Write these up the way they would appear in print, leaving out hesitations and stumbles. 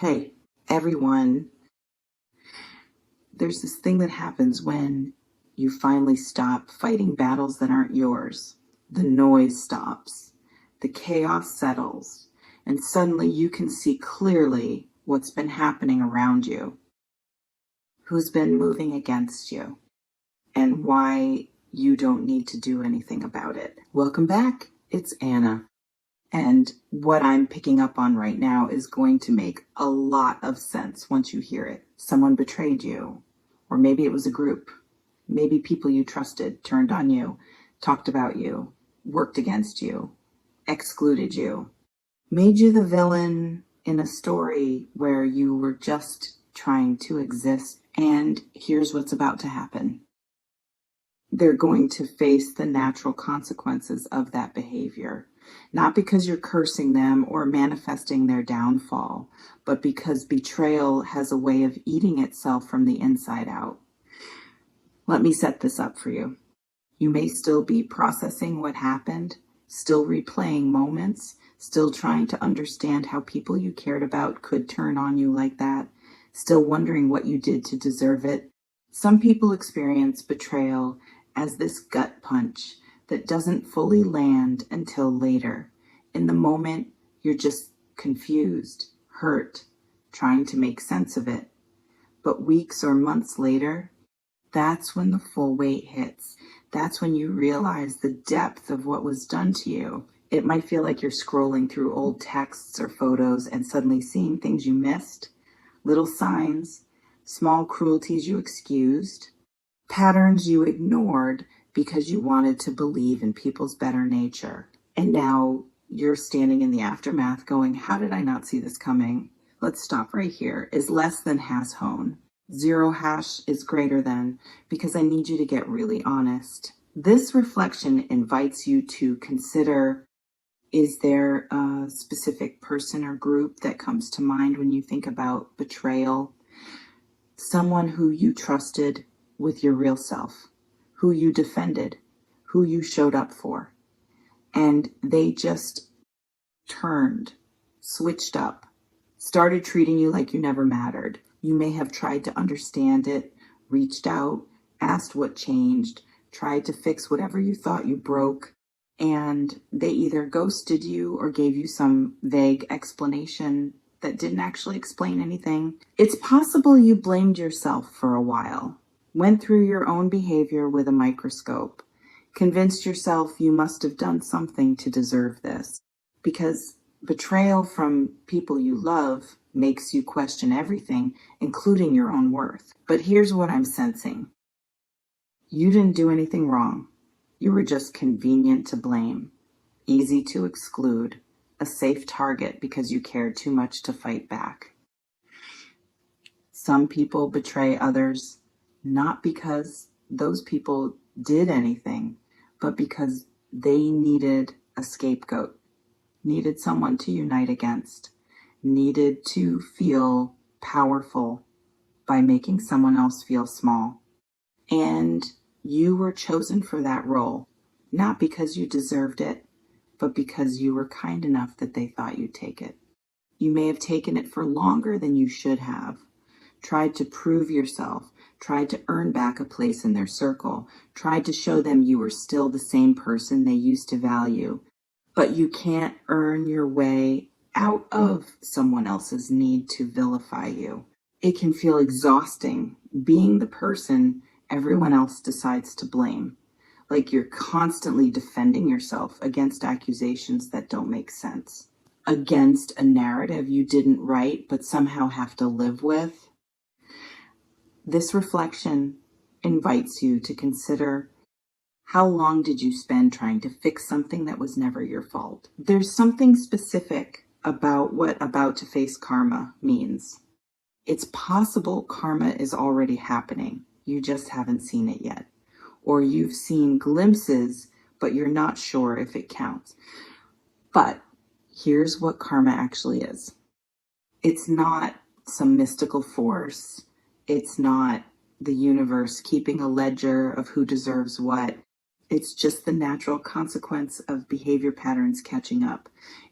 Hey, everyone, there's this thing that happens when you finally stop fighting battles that aren't yours. The noise stops, the chaos settles, and suddenly you can see clearly what's been happening around you, who's been moving against you, and why you don't need to do anything about it. Welcome back. It's Anna. And what I'm picking up on right now is going to make a lot of sense once you hear it. Someone betrayed you, or maybe it was a group. Maybe people you trusted turned on you, talked about you, worked against you, excluded you, made you the villain in a story where you were just trying to exist. And here's what's about to happen. They're going to face the natural consequences of that behavior. Not because you're cursing them or manifesting their downfall, but because betrayal has a way of eating itself from the inside out. Let me set this up for you. You may still be processing what happened, still replaying moments, still trying to understand how people you cared about could turn on you like that, still wondering what you did to deserve it. Some people experience betrayal as this gut punch that doesn't fully land until later. In the moment, you're just confused, hurt, trying to make sense of it. But weeks or months later, that's when the full weight hits. That's when you realize the depth of what was done to you. It might feel like you're scrolling through old texts or photos and suddenly seeing things you missed, little signs, small cruelties you excused, patterns you ignored because you wanted to believe in people's better nature. And now you're standing in the aftermath going, how did I not see this coming? Let's stop right here. Is less than has hone. Zero hash is greater than, because I need you to get really honest. This reflection invites you to consider, is there a specific person or group that comes to mind when you think about betrayal? Someone who you trusted with your real self, who you defended, who you showed up for, and they just turned, switched up, started treating you like you never mattered. You may have tried to understand it, reached out, asked what changed, tried to fix whatever you thought you broke, and they either ghosted you or gave you some vague explanation that didn't actually explain anything. It's possible you blamed yourself for a while, went through your own behavior with a microscope, convinced yourself you must have done something to deserve this, because betrayal from people you love makes you question everything, including your own worth. But here's what I'm sensing. You didn't do anything wrong. You were just convenient to blame, easy to exclude, a safe target because you cared too much to fight back. Some people betray others not because those people did anything, but because they needed a scapegoat, needed someone to unite against, needed to feel powerful by making someone else feel small. And you were chosen for that role, not because you deserved it, but because you were kind enough that they thought you'd take it. You may have taken it for longer than you should have, tried to prove yourself, tried to earn back a place in their circle, tried to show them you were still the same person they used to value. But you can't earn your way out of someone else's need to vilify you. It can feel exhausting being the person everyone else decides to blame, like you're constantly defending yourself against accusations that don't make sense, against a narrative you didn't write but somehow have to live with. This reflection invites you to consider, how long did you spend trying to fix something that was never your fault? There's something specific about what about to face karma means. It's possible karma is already happening. You just haven't seen it yet. Or you've seen glimpses, but you're not sure if it counts. But here's what karma actually is. It's not some mystical force. It's not the universe keeping a ledger of who deserves what. It's just the natural consequence of behavior patterns catching up.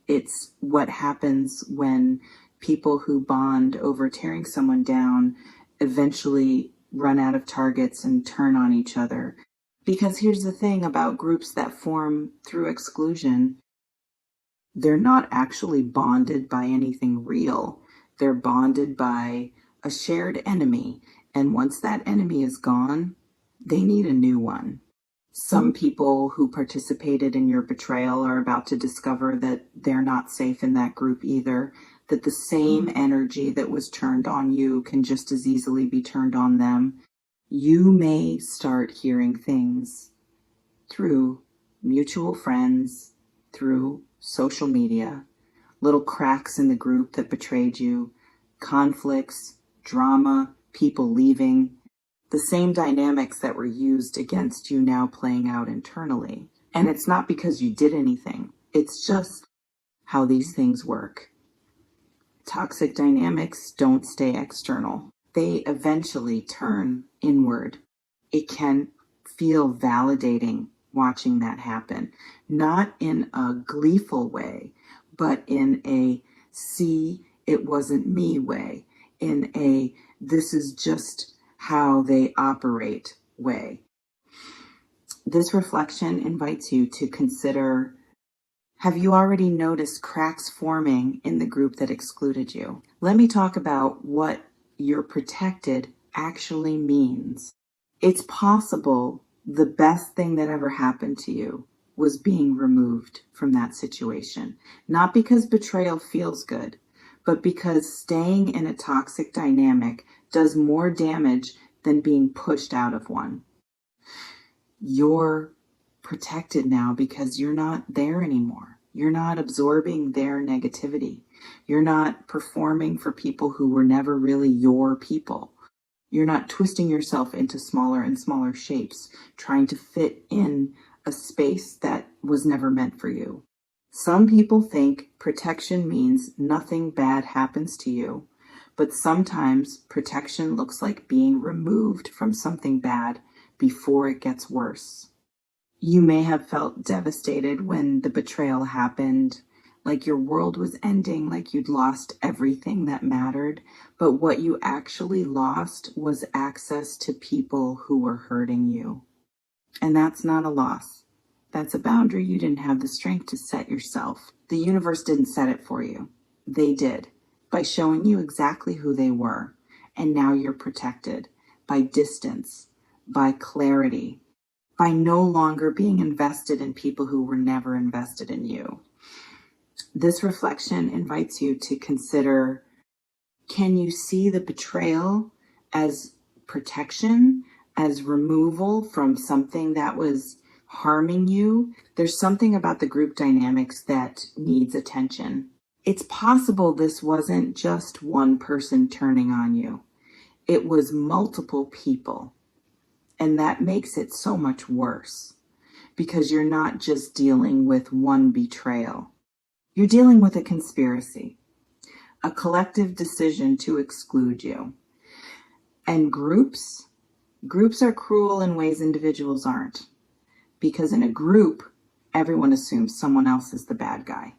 It's what happens when People who bond over tearing someone down eventually run out of targets and turn on each other. Because here's the thing about groups that form through exclusion, they're not actually bonded by anything real. They're bonded by a shared enemy. And once that enemy is gone, they need a new one. Some people who participated in your betrayal are about to discover that they're not safe in that group either, that the same energy that was turned on you can just as easily be turned on them. You may start hearing things through mutual friends, through social media, little cracks in the group that betrayed you, conflicts, drama, people leaving, the same dynamics that were used against you now playing out internally. And it's not because you did anything. It's just how these things work. Toxic dynamics don't stay external. They eventually turn inward. It can feel validating watching that happen, not in a gleeful way, but in a see, it wasn't me way, in a this is just how they operate way. This reflection invites you to consider, have you already noticed cracks forming in the group that excluded you? Let me talk about what you're protected actually means. It's possible the best thing that ever happened to you was being removed from that situation. Not because betrayal feels good, but because staying in a toxic dynamic does more damage than being pushed out of one. You're protected now because you're not there anymore. You're not absorbing their negativity. You're not performing for people who were never really your people. You're not twisting yourself into smaller and smaller shapes, trying to fit in a space that was never meant for you. Some people think protection means nothing bad happens to you, but sometimes protection looks like being removed from something bad before it gets worse. You may have felt devastated when the betrayal happened, like your world was ending, like you'd lost everything that mattered, but what you actually lost was access to people who were hurting you. And that's not a loss. That's a boundary you didn't have the strength to set yourself. The universe didn't set it for you. They did, by showing you exactly who they were. And now you're protected by distance, by clarity, by no longer being invested in people who were never invested in you. This reflection invites you to consider, can you see the betrayal as protection, as removal from something that was harming you? There's something about the group dynamics that needs attention. It's possible this wasn't just one person turning on you. It was multiple people. And that makes it so much worse because you're not just dealing with one betrayal. You're dealing with a conspiracy, a collective decision to exclude you. And groups are cruel in ways individuals aren't. Because in a group, everyone assumes someone else is the bad guy.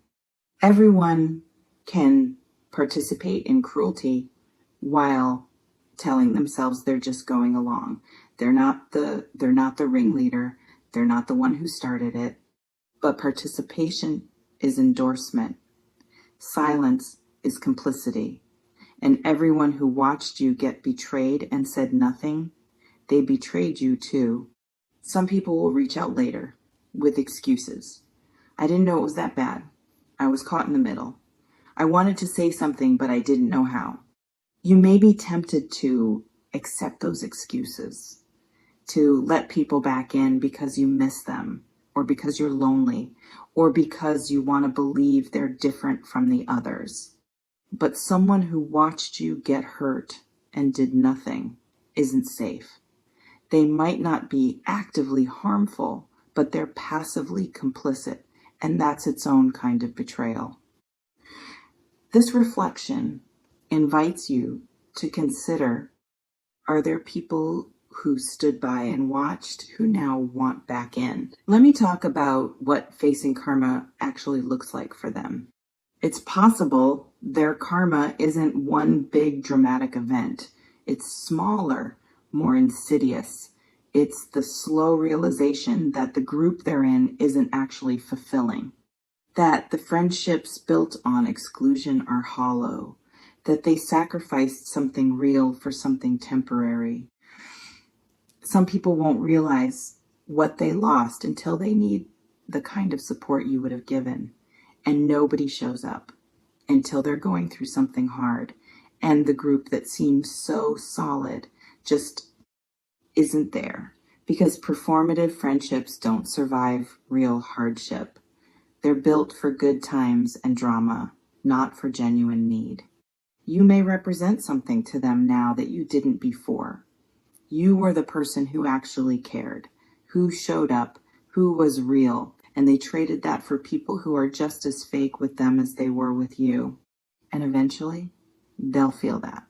Everyone can participate in cruelty while telling themselves they're just going along. They're not the ringleader. They're not the one who started it. But participation is endorsement. Silence is complicity. And everyone who watched you get betrayed and said nothing, they betrayed you too. Some people will reach out later with excuses. I didn't know it was that bad. I was caught in the middle. I wanted to say something, but I didn't know how. You may be tempted to accept those excuses, to let people back in because you miss them, or because you're lonely, or because you want to believe they're different from the others. But someone who watched you get hurt and did nothing isn't safe. They might not be actively harmful, but they're passively complicit, and that's its own kind of betrayal. This reflection invites you to consider, are there people who stood by and watched who now want back in? Let me talk about what facing karma actually looks like for them. It's possible their karma isn't one big dramatic event. It's smaller, more insidious. It's the slow realization that the group they're in isn't actually fulfilling, that the friendships built on exclusion are hollow, that they sacrificed something real for something temporary. Some people won't realize what they lost until they need the kind of support you would have given, and nobody shows up until they're going through something hard, and the group that seems so solid just isn't there, because performative friendships don't survive real hardship. They're built for good times and drama, not for genuine need. You may represent something to them now that you didn't before. You were the person who actually cared, who showed up, who was real, and they traded that for people who are just as fake with them as they were with you. And eventually, they'll feel that.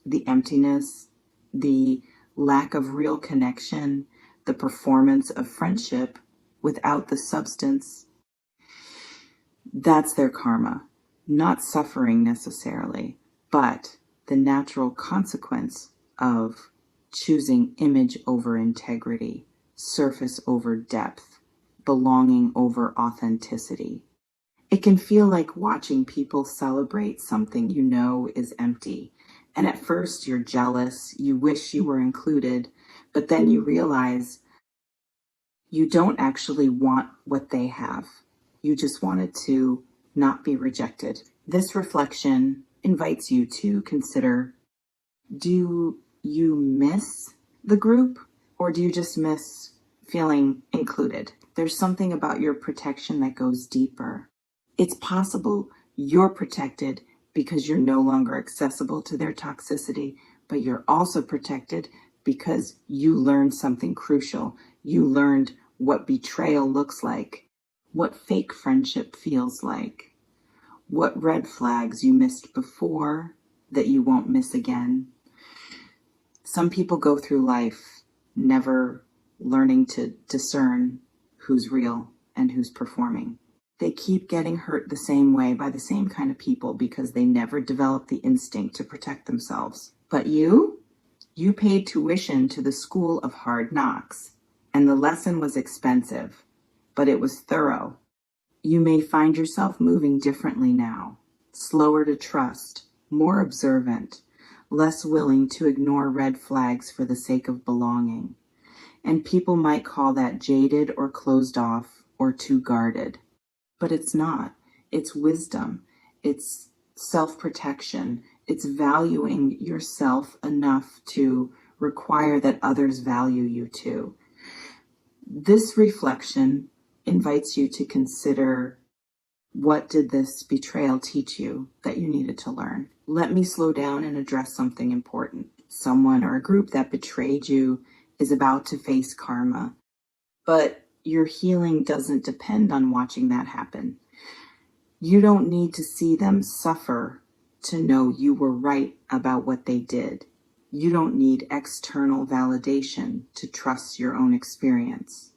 The emptiness, the lack of real connection, the performance of friendship without the substance. That's their karma. Not suffering necessarily, but the natural consequence of choosing image over integrity, surface over depth, belonging over authenticity. It can feel like watching people celebrate something you know is empty. And at first you're jealous, you wish you were included, but then you realize you don't actually want what they have. You just wanted to not be rejected. This reflection invites you to consider, do you miss the group, or do you just miss feeling included? There's something about your protection that goes deeper. It's possible you're protected because you're no longer accessible to their toxicity, but you're also protected because you learned something crucial. You learned what betrayal looks like, what fake friendship feels like, what red flags you missed before that you won't miss again. Some people go through life never learning to discern who's real and who's performing. They keep getting hurt the same way by the same kind of people because they never develop the instinct to protect themselves. But you paid tuition to the school of hard knocks, and the lesson was expensive, but it was thorough. You may find yourself moving differently now, slower to trust, more observant, less willing to ignore red flags for the sake of belonging. And people might call that jaded or closed off or too guarded. But it's not. It's wisdom. It's self-protection. It's valuing yourself enough to require that others value you too. This reflection invites you to consider, what did this betrayal teach you that you needed to learn? Let me slow down and address something important. Someone or a group that betrayed you is about to face karma, but your healing doesn't depend on watching that happen. You don't need to see them suffer to know you were right about what they did. You don't need external validation to trust your own experience.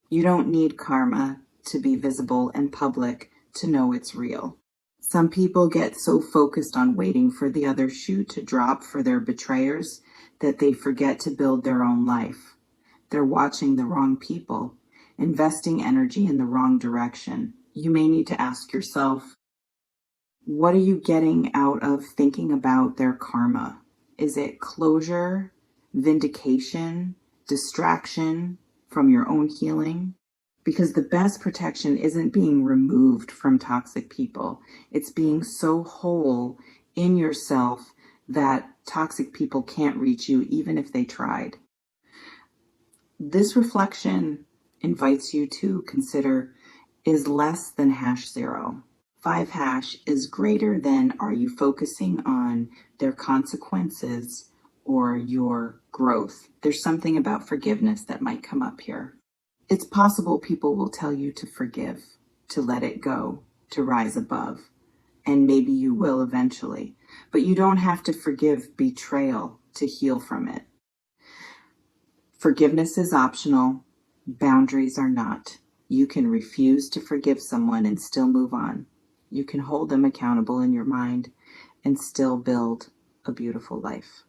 You don't need karma to be visible and public to know it's real. Some people get so focused on waiting for the other shoe to drop for their betrayers that they forget to build their own life. They're watching the wrong people, investing energy in the wrong direction. You may need to ask yourself, what are you getting out of thinking about their karma? Is it closure, vindication, distraction from your own healing? Because the best protection isn't being removed from toxic people. It's being so whole in yourself that toxic people can't reach you even if they tried. This reflection invites you to consider, is less than #0. 5# is greater than, are you focusing on their consequences or your growth? There's something about forgiveness that might come up here. It's possible people will tell you to forgive, to let it go, to rise above, and maybe you will eventually. But you don't have to forgive betrayal to heal from it. Forgiveness is optional. Boundaries are not. You can refuse to forgive someone and still move on. You can hold them accountable in your mind and still build a beautiful life.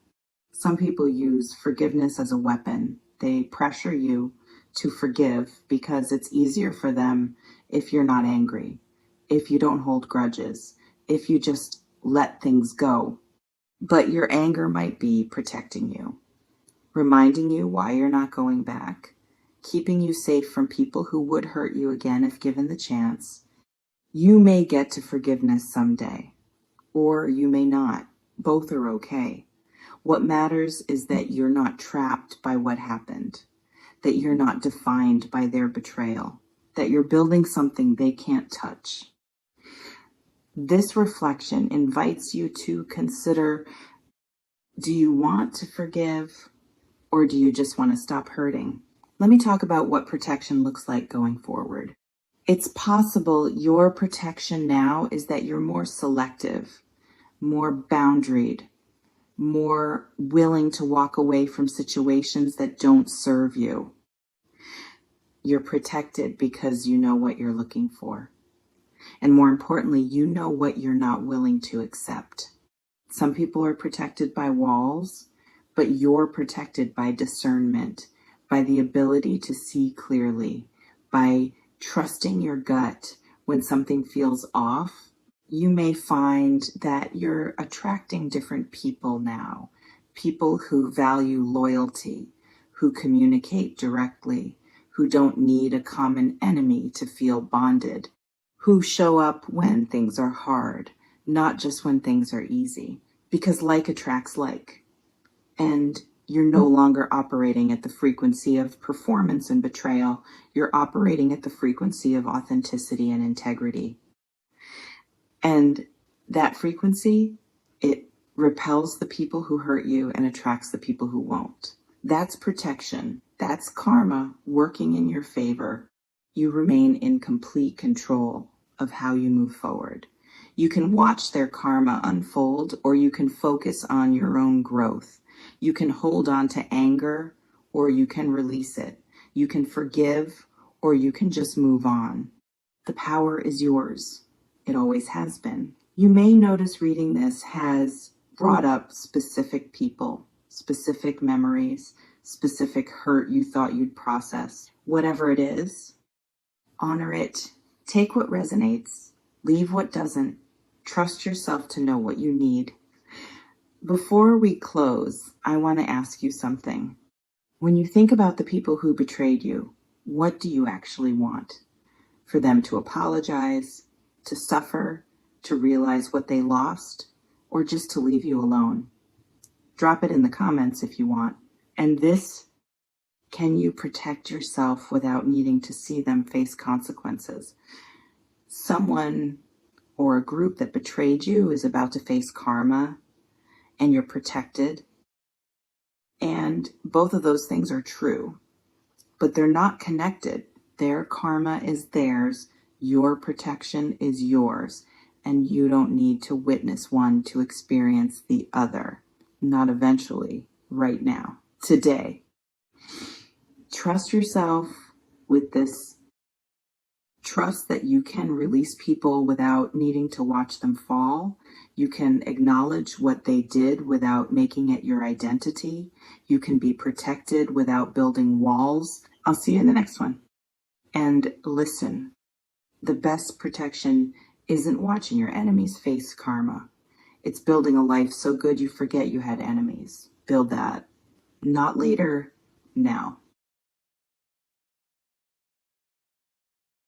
Some people use forgiveness as a weapon. They pressure you to forgive because it's easier for them if you're not angry, if you don't hold grudges, if you just let things go. But your anger might be protecting you, reminding you why you're not going back, keeping you safe from people who would hurt you again if given the chance. You may get to forgiveness someday, or you may not. Both are okay. What matters is that you're not trapped by what happened, that you're not defined by their betrayal, that you're building something they can't touch. This reflection invites you to consider, do you want to forgive, or do you just want to stop hurting? Let me talk about what protection looks like going forward. It's possible your protection now is that you're more selective, more boundaried, more willing to walk away from situations that don't serve you. You're protected because you know what you're looking for. And more importantly, you know what you're not willing to accept. Some people are protected by walls, but you're protected by discernment, by the ability to see clearly, by trusting your gut when something feels off. You may find that you're attracting different people now, people who value loyalty, who communicate directly, who don't need a common enemy to feel bonded, who show up when things are hard, not just when things are easy, because like attracts like. And you're no longer operating at the frequency of performance and betrayal. You're operating at the frequency of authenticity and integrity. And that frequency, it repels the people who hurt you and attracts the people who won't. That's protection. That's karma working in your favor. You remain in complete control of how you move forward. You can watch their karma unfold, or you can focus on your own growth. You can hold on to anger, or you can release it. You can forgive, or you can just move on. The power is yours. It always has been. You may notice reading this has brought up specific people, specific memories, specific hurt you thought you'd process. Whatever it is, honor it. Take what resonates. Leave what doesn't. Trust yourself to know what you need. Before we close, I want to ask you something. When you think about the people who betrayed you, what do you actually want? For them to apologize, to suffer, to realize what they lost, or just to leave you alone? Drop it in the comments if you want. And this, can you protect yourself without needing to see them face consequences? Someone or a group that betrayed you is about to face karma, and you're protected. And both of those things are true, but they're not connected. Their karma is theirs. Your protection is yours, and you don't need to witness one to experience the other. Not eventually, right now, today. Trust yourself with this. Trust that you can release people without needing to watch them fall. You can acknowledge what they did without making it your identity. You can be protected without building walls. I'll see you in the next one. And listen. The best protection isn't watching your enemies face karma. It's building a life so good you forget you had enemies. Build that. Not later, now.